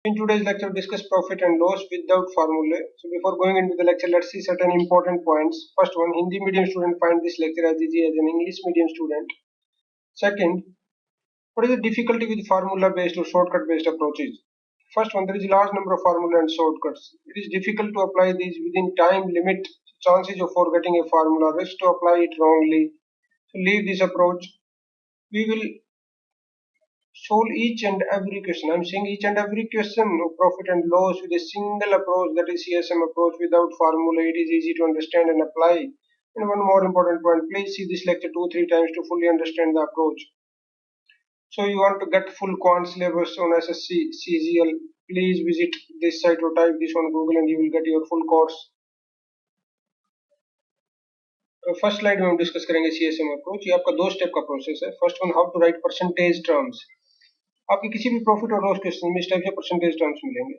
In today's lecture, we discuss profit and loss without formula. So before going into the lecture, let's see certain important points. First one, Hindi medium student find this lecture as easy as an English medium student. Second, what is the difficulty with formula-based or shortcut-based approaches? First one, there is a large number of formula and shortcuts. It is difficult to apply these within time limit. Chances of forgetting a formula, risk to apply it wrongly. So leave this approach. We will solve each and every question. I'm saying each and every question of profit and loss with a single approach, that is CSM approach, without formula. It is easy to understand and apply. And one more important point, please see this lecture 2-3 times to fully understand the approach. So you want to get full quant syllabus on SSC CGL, please visit this site or type this on Google and you will get your full course. First slide में हम discuss करेंगे CSM approach. ये आपका 2 step का process है. First one, how to write percentage terms. आपके किसी भी प्रॉफिट और लॉस क्वेश्चन में इस टाइप से परसेंटेज टर्म्स मिलेंगे.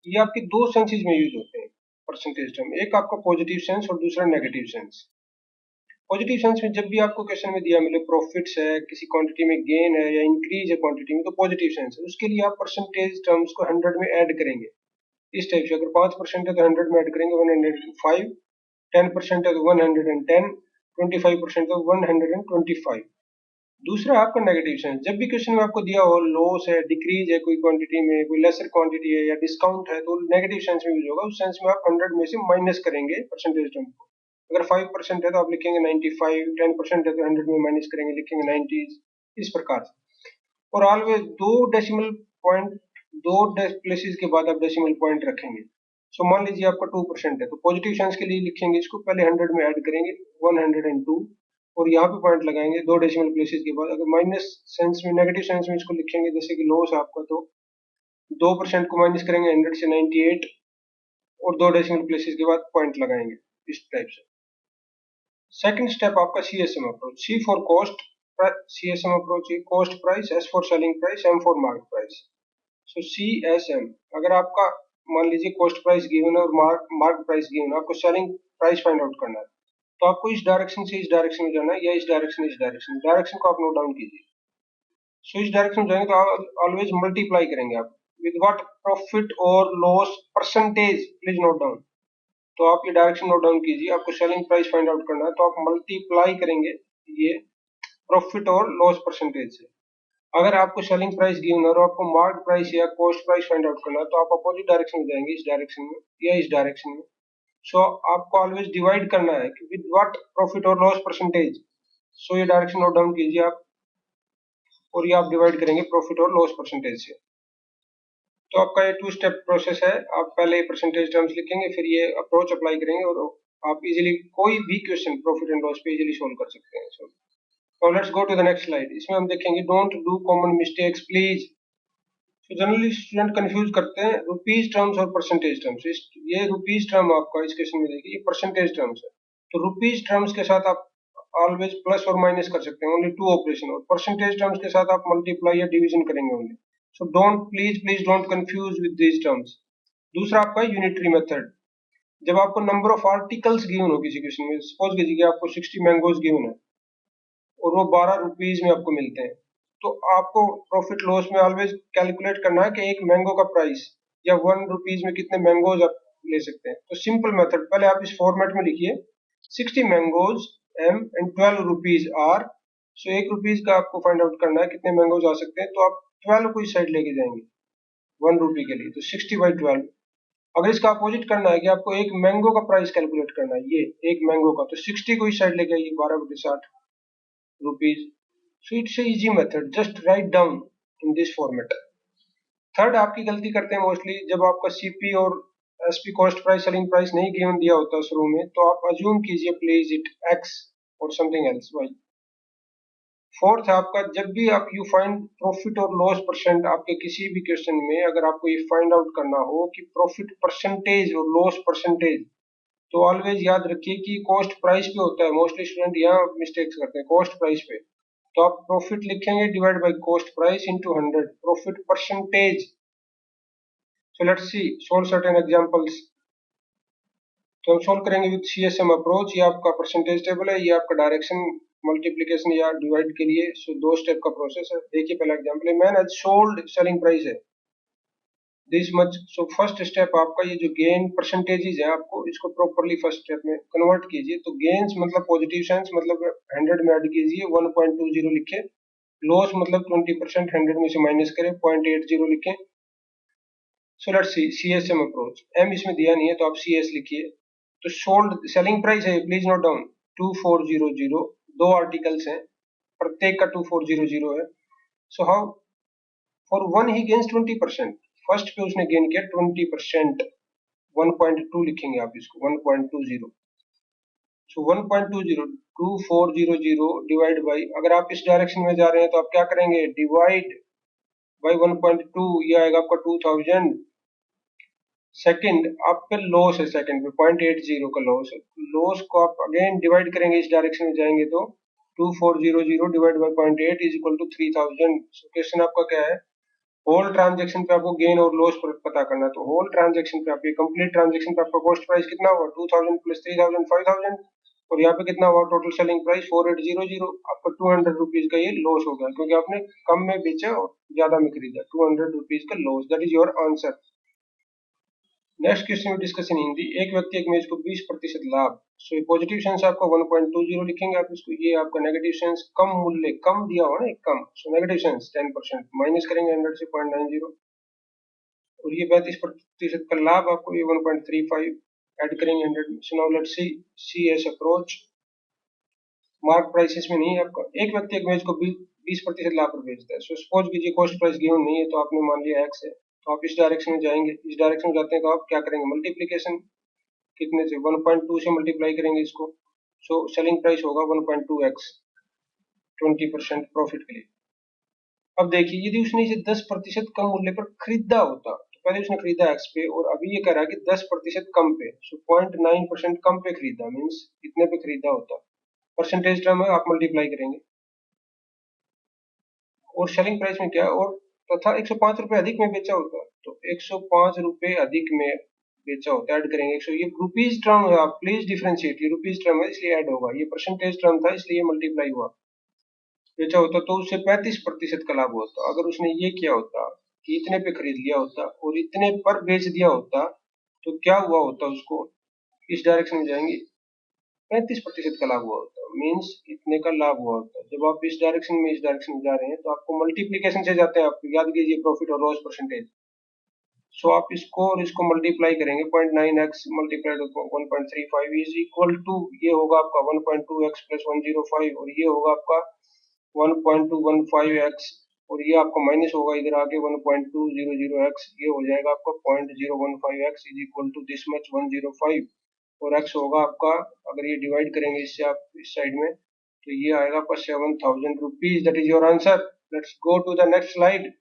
ये आपके दो सेंसेस में यूज होते हैं परसेंटेज टर्म. एक आपका पॉजिटिव सेंस और दूसरा नेगेटिव सेंस. पॉजिटिव सेंस में जब भी आपको क्वेश्चन में दिया मिले प्रॉफिट्स है, किसी क्वांटिटी में गेन है या इंक्रीज है क्वांटिटी में, तो पॉजिटिव सेंस है. उसके लिए आप परसेंटेज टर्म्स को 100 में ऐड करेंगे इस टाइप से. अगर 5% है तो 100 में ऐड करेंगे 105, 10% है तो 110, 25% तो 125. दूसरा आपका नेगेटिव सेंस, जब भी क्वेश्चन में आपको दिया हो लॉस है, डिक्रीज है कोई क्वांटिटी में, कोई लेसर क्वांटिटी है या डिस्काउंट है, तो नेगेटिव सेंस में यूज होगा. उस सेंस में आप 100 में से माइनस करेंगे परसेंटेज टर्म को. अगर 5% है तो आप लिखेंगे 95, 10% है तो 100 में माइनस करेंगे, लिखेंगे 90, इस प्रकार से. और ऑलवेज दो डेसिमल पॉइंट, दो प्लेसेस के बाद आप डेसिमल पॉइंट रखेंगे. सो मान लीजिए आपका 2% है तो पॉजिटिव सेंस के लिए लिखेंगे इसको, पहले 100 में ऐड करेंगे 102 और यहाँ पे पॉइंट लगाएंगे दो डेसिमल प्लेसेस के बाद. अगर माइनस सेंस में, नेगेटिव सेंस में इसको लिखेंगे जैसे कि लॉस आपका, तो 2% को माइनस करेंगे 100 से 98 और दो डेसिमल प्लेसेस के बाद पॉइंट लगाएंगे इस टाइप से. सेकंड स्टेप आपका CSM approach. C for cost, CSM approach cost price, S for selling price, M for market price. So CSM, अगर आपका मान लीजिए कॉस्ट प्राइस गिवन है और मार्केट प्राइस गिवन है, आपको सेलिंग प्राइस फाइंड आउट करना है, तो आपको इस डायरेक्शन से इस डायरेक्शन में जाना है या इस डायरेक्शन इस डायरेक्शन. डायरेक्शन को आप नोट डाउन कीजिए. सो इस डायरेक्शन में जाएंगे तो ऑलवेज मल्टीप्लाई करेंगे आप विद व्हाट, प्रॉफिट और loss percentage. Please note down. तो आप ये डायरेक्शन नोट डाउन कीजिए. आपको सेलिंग प्राइस फाइंड आउट करना है तो आप मल्टीप्लाई करेंगे ये प्रॉफिट और लॉस परसेंटेज से. अगर आपको सेलिंग प्राइस गिवन है और आपको मार्केट प्राइस या कॉस्ट प्राइस फाइंड आउट करना है तो आप अपोजिट डायरेक्शन में जाएंगे, इस डायरेक्शन में या इस डायरेक्शन में. सो आपको ऑलवेज डिवाइड करना है कि विद व्हाट प्रॉफिट और लॉस परसेंटेज. सो ये डायरेक्शन नोट डाउन कीजिए आप और ये आप डिवाइड करेंगे प्रॉफिट और लॉस परसेंटेज से. तो आपका ये 2 स्टेप प्रोसेस है. आप पहले परसेंटेज टर्म्स लिखेंगे, फिर ये अप्रोच अप्लाई करेंगे और आप इजीली कोई भी क्वेश्चन प्रॉफिट एंड लॉस पे इजीली सोल्व कर सकते हैं. So now let's go to the next slide. इसमें हम देखेंगे don't do common mistakes please. तो जनरली स्टूडेंट कंफ्यूज करते हैं रुपीज टर्म्स और परसेंटेज टर्म्स. ये रुपीज टर्म आपका इस क्वेश्चन में देखिए, ये परसेंटेज टर्म्स है. तो रुपीज टर्म्स के साथ आप ऑलवेज प्लस और माइनस कर सकते हैं, ओनली 2 ऑपरेशन. और परसेंटेज टर्म्स के साथ आप मल्टीप्लाई या डिवीजन करेंगे only. So don't, please don't confuse with these terms. दूसरा आपका यूनिटरी मेथड. जब आपको नंबर ऑफ आर्टिकल्स गिवन हो किसी क्वेश्चन में, सपोज कीजिए कि आपको 60 मैंगोज गिवन है और वो 12 रुपीज में आपको मिलते हैं, तो आपको प्रॉफिट लॉस में ऑलवेज कैलकुलेट करना है कि एक मैंगो का प्राइस या 1 रुपीज में कितने मैंगोज आप ले सकते हैं. तो सिंपल मेथड, पहले आप इस फॉर्मेट में लिखिए 60 mangoes M and 12 rupees R. So 1 rupees का आपको फाइंड आउट करना है कितने मैंगोज आ सकते हैं, तो आप 12 को इस साइड लेके जाएंगे 1 रुपी के लिए, तो 60/12. अगर इसका अपोजिट करना है कि आपको एक मैंगो का प्राइस कैलकुलेट करना है, ये एक मैंगो का, तो 60 को इस साइड लेके आइए 12/60 rupees. So it's a easy method, just write down in this format. Third आपकी गलती करते हैं मोस्टली, जब आपका CP और SP cost price selling price नहीं गिवन दिया होता शुरू में, तो आप अज्यूम कीजिए प्लीज इट X और समथिंग एल्स Y. फोर्थ है आपका, जब भी आप यू फाइंड प्रॉफिट और लॉस परसेंट आपके किसी भी क्वेश्चन में, अगर आपको ये फाइंड आउट करना हो कि प्रॉफिट परसेंटेज और लॉस परसेंटेज, तो ऑलवेज याद रखिए कि कॉस्ट प्राइस पे होता है. मोस्टली स्टूडेंट यहाँ मिस्टेक्स करते हैं कॉस्ट प्राइस पे. तो आप प्रॉफिट लिखेंगे divide by cost price into 100 profit percentage. So let's C solve certain examples. तो हम सॉल्व करेंगे विद CSM अप्रोच. ये आपका परसेंटेज टेबल है, ये आपका डायरेक्शन मल्टीप्लिकेशन या डिवाइड के लिए. सो 2 स्टेप का प्रोसेस है. देखिए पहला एग्जांपल है, man has sold, selling price है. This much. So first step आपका ये जो गेन परसेंटेजेस है, आपको इसको प्रॉपरली फर्स्ट स्टेप में कन्वर्ट कीजिए। तो गेन्स मतलब पॉजिटिव साइंस, मतलब 100 में ऐड कीजिए 1.20 लिखे। लॉस मतलब 20%, 100 में से माइनस करें 0.80 लिखें। So let's see CSM approach. M इसमें दिया नहीं है तो आप सीएस लिखिए। तो सोल्ड सेलिंग प्राइस है, प्लीज नोट डाउन 2400। दो आर्टिकल्स हैं, प्रत्येक का 2400 है। So how for one he gains 20%। First पे उसने गेन किया 20%, 1.2 लिखेंगे आप इसको 1.20। सो 1.20 2400 डिवाइड बाई, अगर आप इस डायरेक्शन में जा रहे हैं तो आप क्या करेंगे, डिवाइड बाई 1.2, ये आएगा आपका 2000। सेकंड आप पे लॉस है, सेकंड पे 0.80 का लॉस है। लॉस को आप अगेन डिवाइड करेंगे, इस डायरेक्शन में जाएंगे तो 2400 divide by 0.8 is equal to 3000। Question आपका क्या है, होल ट्रांजेक्शन पे आपको गेन और लॉस पता करना है। तो होल ट्रांजेक्शन पे आप, कंप्लीट ट्रांजेक्शन पे आपका कॉस्ट प्राइस कितना हुआ 2000 प्लस 3000 5000, और यहाँ पे कितना हुआ टोटल सेलिंग प्राइस 4800। आपका 200 रुपीज का ये लॉस हो गया, क्योंकि आपने कम में बेचा और ज्यादा में खरीदा। 200 रुपीज का loss, that is your answer. Next question में डिस्कशन हिंदी। एक व्यक्ति एक मेज को 20% लाभ। सो पॉजिटिव सेंस आपका 1.20 लिखेंगे आप इसको। ये आपका नेगेटिव सेंस कम मूल्य, कम दिया हो ना एक कम, सो नेगेटिव सेंस 10%, माइनस करेंगे 100 से 0.90। और ये 32% का लाभ आपको, ये 1.35 ऐड करेंगे 100 में। सो now let's see CS approach. Mark prices में नहीं, आपका एक व्यक्ति एक मेज को 20% लाभ पर बेचता है। सो सपोज कीजिए कॉस्ट प्राइस गिवन नहीं है, तो आपने मान लिया एक्स है, तो आप इस डायरेक्शन में जाएंगे। इस डायरेक्शन में जाते हैं तो आप क्या करेंगे, मल्टीप्लीकेशन कितने से 1.2 से मल्टीप्लाई करेंगे इसको। सो सेलिंग प्राइस होगा 1.2x 20% प्रॉफिट के लिए। अब देखिए, यदि उसने इसे 10% कम मूल्य पर खरीदा होता, तो पहले उसने खरीदा x पे और अभी ये कह रहा है कि 10% कम पे। सो 0.9% कम पे खरीदा, मीन्स इतने पे खरीदा होता। परसेंटेज टर्म है, आप मल्टीप्लाई करेंगे। और सेलिंग प्राइस में क्या, और तथा 105 रुपए अधिक में बेचा होता, तो 105 रुपए अधिक में बेचा होता, ऐड करेंगे 100। ये रुपीज टर्म है, आप प्लीज डिफरेंशिएट, ये रुपीज टर्म है इसलिए ऐड होगा। ये परसेंटेज टर्म था इसलिए मल्टीप्लाई हुआ। बेचा होता तो उससे 35% का लाभ होता। अगर उसने ये किया होता कि इतने पे खरीद लिया होता और इतने पर बेच दिया होता, तो क्या हुआ होता उसको, इस डायरेक्शन में जाएंगे 35% का लाभ हुआ होता, मीन्स इतने का लाभ हुआ होता। जब आप इस डायरेक्शन में इस डायरेक्शन में जा रहे हैं तो आपको मल्टीप्लीकेशन से जाते हैं, आप याद कीजिए प्रॉफिट और लॉस परसेंटेज। सो आप इसको और इसको मल्टीप्लाई करेंगे, 0.9x multiplied 1.35 is equal to, ये होगा आपका 1.2x प्लस 105, और ये होगा आपका 1.215x, और ये आपका माइनस होगा इधर आके 1.200x, ये हो जाएगा आपका 0.015x is equal to this much 105। और x होगा आपका, अगर ये डिवाइड करेंगे इससे आप इस साइड में, तो ये आएगा आपका 7000 rupees. That is your answer. Let's go to the next slide.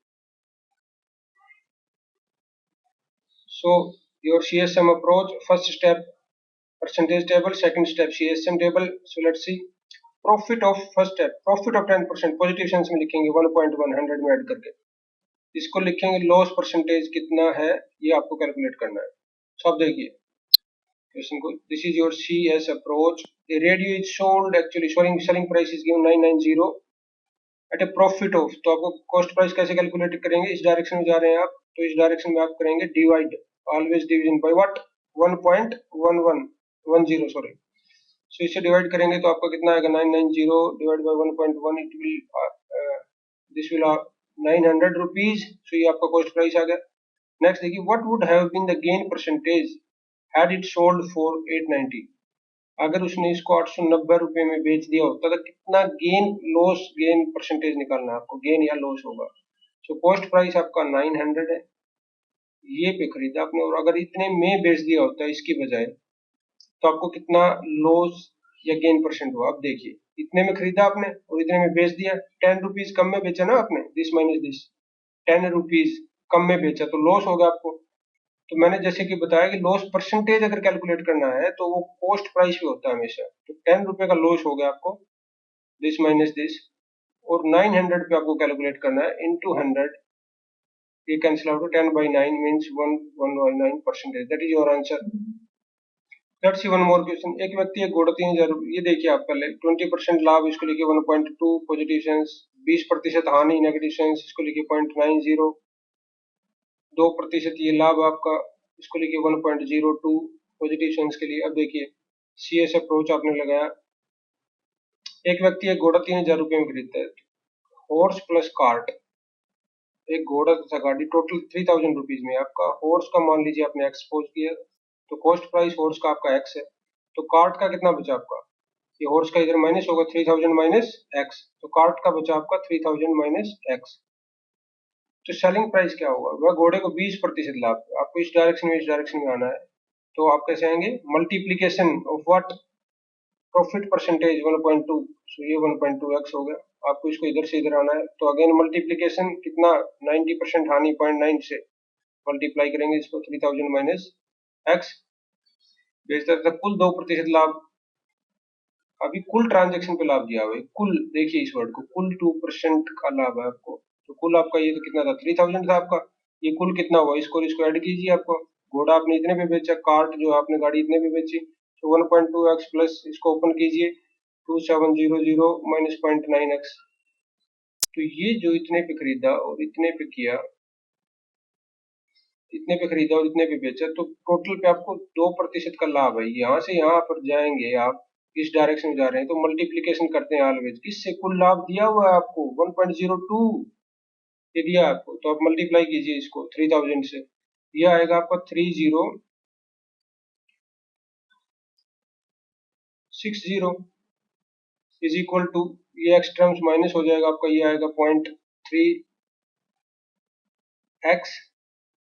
So your CSM approach, first step percentage table, second step CSM table. So let's see profit of first step, profit of 10%, positive sense में लिखेंगे 1.1 100 में add करके। इसको लिखेंगे loss percentage कितना है, ये आपको कैलकुलेट करना है। सो आप देखिए क्वेश्चन को, this is your CS approach. The radio is sold, actually selling price is given 990 at a profit of. तो आपको कॉस्ट प्राइस कैसे कैलकुलेट करेंगे, इस डायरेक्शन में जा रहे हैं आप, तो इस डायरेक्शन में आप करेंगे divide, always division by what 1.1110, sorry. So इसे डिवाइड करेंगे तो आपका कितना आएगा 990 divide by 1.1, it will this will 900 rupees. So ये आपका कॉस्ट प्राइस आ गया। नेक्स्ट देखिए, what would have been the gain percentage had it sold for 890। अगर उसने इसको 890 रुपए में बेच दिया होता तो कितना गेन, लॉस गेन परसेंटेज निकालना है आपको, गेन या लॉस होगा। सो कॉस्ट प्राइस आपका 900 है, ये पे खरीदा आपने, और अगर इतने में बेच दिया होता इसकी बजाय, तो आपको कितना लॉस या गेन परसेंट हुआ। अब देखिए, इतने में खरीदा आपने और इतने में बेच दिया, 10 रुपीज कम में बेचा ना आपने, दिस माइनस दिस, 10 रुपीज कम में बेचा तो लॉस होगा आपको। तो मैंने जैसे कि बताया कि लॉस परसेंटेज अगर कैलकुलेट करना है तो वो कॉस्ट प्राइस पे होता है हमेशा। तो 10 रुपए का लॉस हो गया आपको, दिस माइनस दिस, और 900 पे आपको कैलकुलेट करना है इनटू 100, ये cancel out, 10 by 9 means 119%। That is your answer. Let's see one more question. एक व्यक्ति एक घोड़ा 3000, ये देखिए आप पहले 20% लाभ, इसको लिखिए 1.2 पॉजिटिव सेंस, 20% हानि नेगेटिव सेंस, इसको लिखिए 0.90। 2% ये लाभ आपका, इसको लिखिए 1.02 पॉजिटिव सेंस के लिए। अब देखिए CS अप्रोच आपने लगाया, एक व्यक्ति एक घोड़ा 3000 रुपये में खरीदता है, हॉर्स प्लस कार्ट, एक घोड़ा तथा गाड़ी टोटल 3000 रुपीज में। आपका हॉर्स का मान लीजिए आपने एक्स पोज किया, तो कॉस्ट प्राइस हॉर्स का आपका एक्स है, तो कार्ट का कितना बचा आपका, ये हॉर्स का इधर माइनस होगा 3000 माइनस एक्स, तो कार्ट का बचा आपका 3000 माइनस एक्स। तो सेलिंग प्राइस क्या होगा, वह घोड़े को 20% लाभ, आपको इस डायरेक्शन में इस डायरेक्शन में आना है, तो आप कैसे आएंगे, multiplication of what, profit percentage 1.2, सो ये 1.2x हो गया, आपको इसको इधर से इधर आना है, तो अगेन मल्टीप्लीकेशन कितना, 90% हानि 0.9 से मल्टीप्लाई करेंगे इसको, 3000 माइनस एक्स, बेचता था कुल 2% लाभ। अभी कुल ट्रांजेक्शन पे लाभ दिया हुआ है, कुल देखिए इस वर्ड को, कुल 2% का लाभ है आपको, तो कुल आपका ये तो कितना था, 3000 था आपका, ये कुल कितना हुआ, इसको इसको ऐड कीजिए, आपको घोड़ा आपने इतने पे बेचा, कार्ट जो आपने गाड़ी इतने पे बेची, तो 1.2x प्लस इसको ओपन कीजिए 2700 माइनस 0.9x, तो ये जो इतने पे खरीदा और इतने पे किया, इतने पे खरीदा और इतने पे बेचा, तो टोटल पे आपको 2% का लाभ है। यहाँ से यहाँ पर जाएंगे आप, इस डायरेक्शन में जा रहे हैं तो मल्टीप्लीकेशन करते हैं ऑलवेज, किससे, कुल लाभ दिया हुआ है आपको 1.02 ये दिया आपको, तो आप मल्टीप्लाई कीजिए इसको 3000 से, यह आएगा आपका 3060 इज इक्वल टू, ये एक्स टर्म्स माइनस हो जाएगा आपका, ये आएगा 0.3x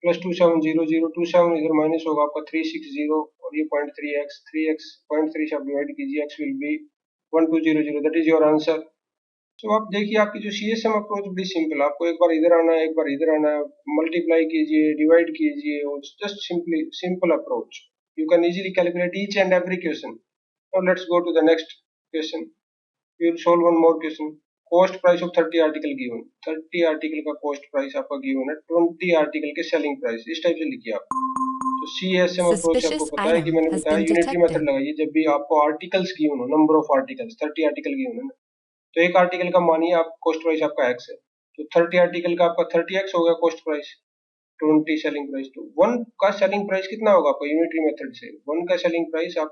प्लस 2700, इधर माइनस होगा आपका 360 और ये 0.3x, 0.3 से आप डिवाइड कीजिए, x will be 1200, that is your answer. तो आप देखिए आपकी जो CSM अप्रोच बड़ी सिंपल है, आपको एक बार इधर आना है, एक बार इधर आना है, मल्टीप्लाई कीजिए, डिवाइड कीजिए, और just simply simple approach, you can easily calculate each and every question. Now let's go to the next question, we will solve one more question. Cost price of 30 article given, 30 article का cost price आपका given है, 20 article के selling price, इस type से लिखिए आप। तो CSM approach आपको Suspicious पता है कि item मैंने has बताया been यूनिटरी मेथड detected. लगाइए जब भी आपको आर्टिकल्स गिवन हो, number of articles, 30 article given है ना, तो एक आर्टिकल का मानिए आप कॉस्ट प्राइस आपका एक्स है, तो 30 आर्टिकल का आपका 30x हो गया कॉस्ट प्राइस, 20 सेलिंग प्राइस, तो 1 का सेलिंग प्राइस कितना होगा आपका यूनिटरी मेथड से, 1 का सेलिंग प्राइस आप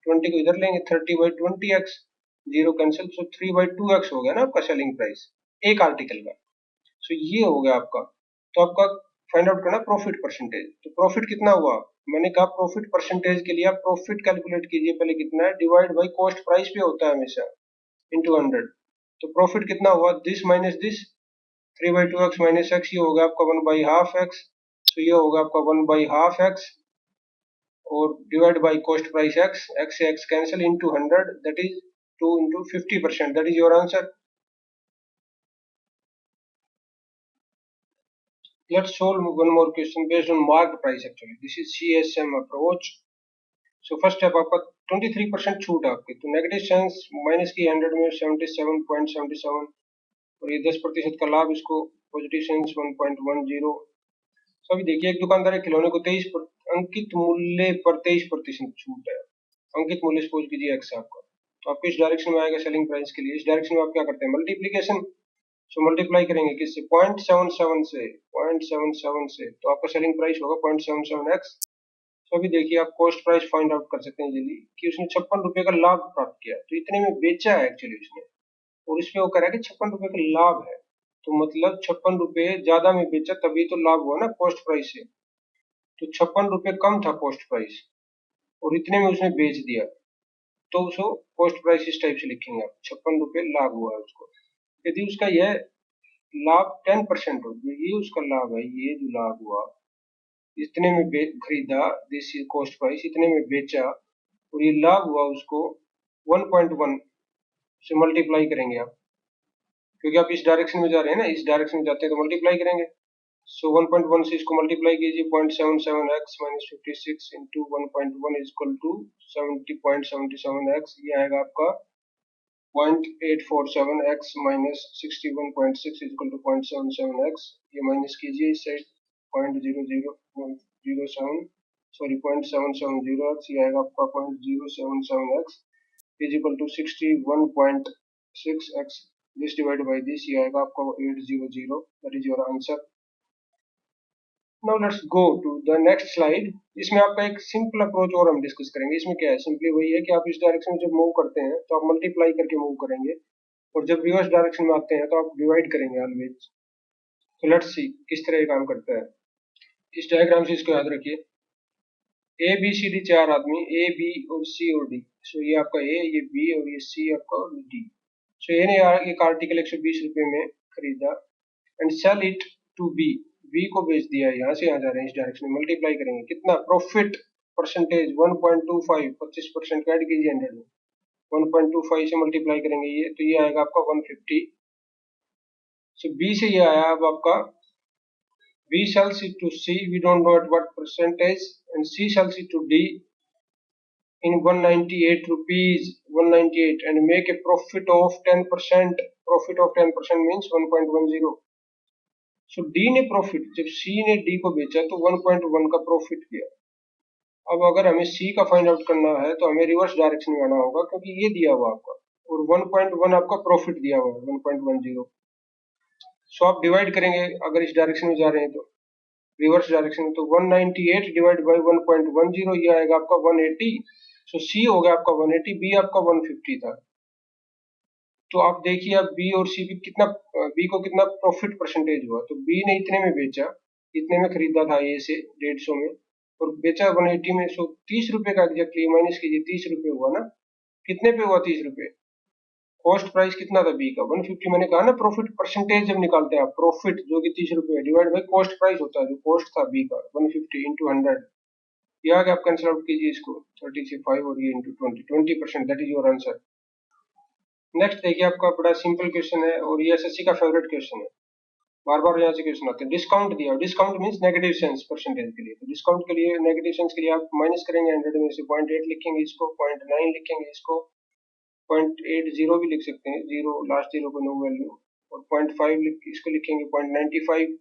20 को इधर लेंगे, 30/20x, जीरो कैंसिल, सो 3/2x हो गया ना आपका सेलिंग प्राइस एक आर्टिकल का, सो ये हो गया आपका। तो आपका फाइंड आउट करना प्रॉफिट परसेंटेज, तो प्रॉफिट कितना हुआ, मैंने कहा प्रॉफिट परसेंटेज के लिए आप प्रॉफिट कैलकुलेट कीजिए, पहले कितना है, डिवाइड बाई कॉस्ट प्राइस पे होता है हमेशा, इंटू 100, तो प्रॉफिट कितना हुआ, this minus this, 3/2x minus x, ये होगा आपका 1/2x, तो ये होगा आपका 1/2x, और divide by cost price x, x से x cancel, into 100, that is 2 into 50%, that is your answer. Let's solve one more question based on marked price actually. This is CSM approach. So first step आपका 23% छूट है आपकी, तो negative sense minus की 100 में 77.77, और ये 10% का लाभ, इसको पॉजिटिव सेंस 1.10। तो अभी देखिए एक दुकानदार एक खिलौने को 23 अंकित मूल्य पर 23% छूट है, अंकित मूल्य सपोज कीजिए एक्स आपका, तो आपको इस डायरेक्शन में आएगा सेलिंग प्राइस के लिए, इस डायरेक्शन में आप क्या करते हैं, मल्टीप्लीकेशन, सो मल्टीप्लाई करेंगे किससे, 0.77 से, 0.77 से, तो आपका सेलिंग प्राइस होगा 0.77x। तो अभी देखिए आप कॉस्ट प्राइस फाइंड आउट कर सकते हैं जल्दी, कि उसने 56 रुपए का लाभ प्राप्त किया, तो इतने में बेचा है एक्चुअली उसने, और इस पे वो कह रहा है कि 56 रुपए का लाभ है, तो मतलब 56 रुपए ज्यादा में बेचा तभी तो लाभ हुआ ना कॉस्ट प्राइस से, तो 56 रुपए कम था कॉस्ट प्राइस और इतने में उसने बेच दिया, तो उसको कॉस्ट प्राइस इस टाइप से लिखेंगे आप, 56 रुपए लाभ हुआ है उसको। यदि उसका यह लाभ 10% हो, ये उसका लाभ है, ये जो लाभ हुआ, इतने में खरीदा, दिस कॉस्ट प्राइस, इतने में बेचा, और ये लाभ हुआ उसको 1.1 से मल्टीप्लाई करेंगे आप, क्योंकि आप इस डायरेक्शन में जा रहे हैं ना, इस डायरेक्शन में जाते हैं तो मल्टीप्लाई करेंगे, सो 1.1 से इसको मल्टीप्लाई कीजिए, 0.77x minus 56 into 1.1 is equal to 70.77x, ये आएगा आपका 0.847x minus 61.6 is equal to 0.77x, ये माइनस कीजिए इस साइड 0.0007, सॉरी 0.770x, ये आएगा आपका 0.077x is equal to 61.6x, this divide by this, ये आएगा आपका 800, that is your answer. Now let's go to the next slide. इसमें आपका एक सिंपल अप्रोच और हम डिस्कस करेंगे। इसमें क्या है, सिंपली वही है कि आप इस डायरेक्शन में जब मूव करते हैं तो आप मल्टीप्लाई करके मूव करेंगे, और जब रिवर्स डायरेक्शन में आते हैं तो आप डिवाइड करेंगे ऑलवेज। तो लेट्स सी किस तरह ये काम करता है। इस डायग्राम से इसको याद रखिए, ए बी सी डी चार आदमी, ए बी और सी और डी। सो ये आपका ए, ये बी और ये सी आपका, और डी। सो ए ने एक आर्टिकल 120 रुपए में खरीदा and sell it to B. B को बेच दिया, यहाँ से यहाँ जा रहे हैं इस डायरेक्शन में, मल्टीप्लाई करेंगे कितना, प्रॉफिट परसेंटेज 1.25, 25% ऐड कीजिए 100 में, 1.25 से मल्टीप्लाई करेंगे ये, तो ये आएगा आपका 150। सो बी से ये आया अब आपका, B sells it to C, we don't know at what percentage, and C sells it to D in 198 rupees, 198, and make a profit of 10%. Profit of 10% means 1.10. So D ने प्रॉफिट, जब C ने D को बेचा तो 1.1 का profit किया। अब अगर हमें C का फाइंड आउट करना है तो हमें रिवर्स डायरेक्शन में आना होगा, क्योंकि ये दिया हुआ आपका, और 1.1 आपका प्रॉफिट दिया हुआ है, 1.10। सो आप डिवाइड करेंगे अगर इस डायरेक्शन में जा रहे हैं तो रिवर्स डायरेक्शन में, तो 198 डिवाइड बाई 1.10, ये आएगा आपका 180। सो सी हो गया आपका 180, बी आपका 150 था। तो आप देखिए अब बी और सी भी कितना, बी को कितना प्रॉफिट परसेंटेज हुआ। तो बी ने इतने में बेचा, इतने में खरीदा था ए से 150 में, और बेचा 180 में। सो 30 रुपए का एग्जैक्टली माइनस कीजिए, 30 रुपए हुआ ना, कितने पे हुआ 30 रुपए, कॉस्ट प्राइस कितना था बी का, 150। मैंने कहा ना प्रॉफिट परसेंटेज जब निकालते हैं आप, प्रॉफिट जो कि 30 रुपए डिवाइड बाई कॉस्ट प्राइस होता है, जो कॉस्ट था बी का 150 इंटू 100। ये आगे आप कैंसिल आउट कीजिए इसको, 30 से 5 और ये into 20%, that is your answer. Next देखिए, आपका बड़ा सिंपल क्वेश्चन है और ये एसएससी का फेवरेट क्वेश्चन है, बार बार यहाँ से क्वेश्चन आते हैं। डिस्काउंट दिया, discount means negative sense percentage के लिए, तो डिस्काउंट के लिए नेगेटिव सेंस के लिए आप माइनस करेंगे 100 में से, 0.8 लिखेंगे इसको, 0.9 लिखेंगे इसको, 0.80 भी लिख सकते हैं, जीरो लास्ट जीरो को नो वैल्यू, और 0.5 इसको लिखेंगे 0.95।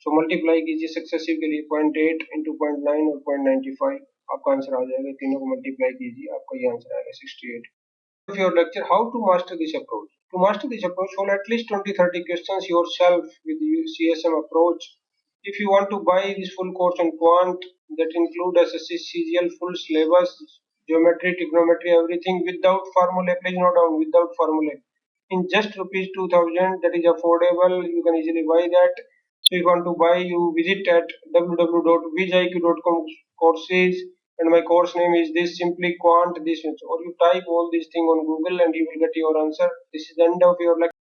सो मल्टीप्लाई कीजिए सक्सेसिव के लिए, 0.8 इंटू 0.9 और 0.95, आपका आंसर आ जाएगा। तीनों को मल्टीप्लाई कीजिए, आपका ये आंसर आएगा 68। Of your lecture, how to master this approach. To master this approach, solve at least 20-30 questions yourself with the CSM approach. If you want to buy this full course on quant that include SSC, CGL, full syllabus, geometry, trigonometry, everything without formula, please note down, without formula, in just rupees 2000, that is affordable, you can easily buy that. So if you want to buy, you visit at www.vijiq.com courses, and my course name is this, simply quant this, or you type all these things on Google and you will get your answer. This is the end of your lecture.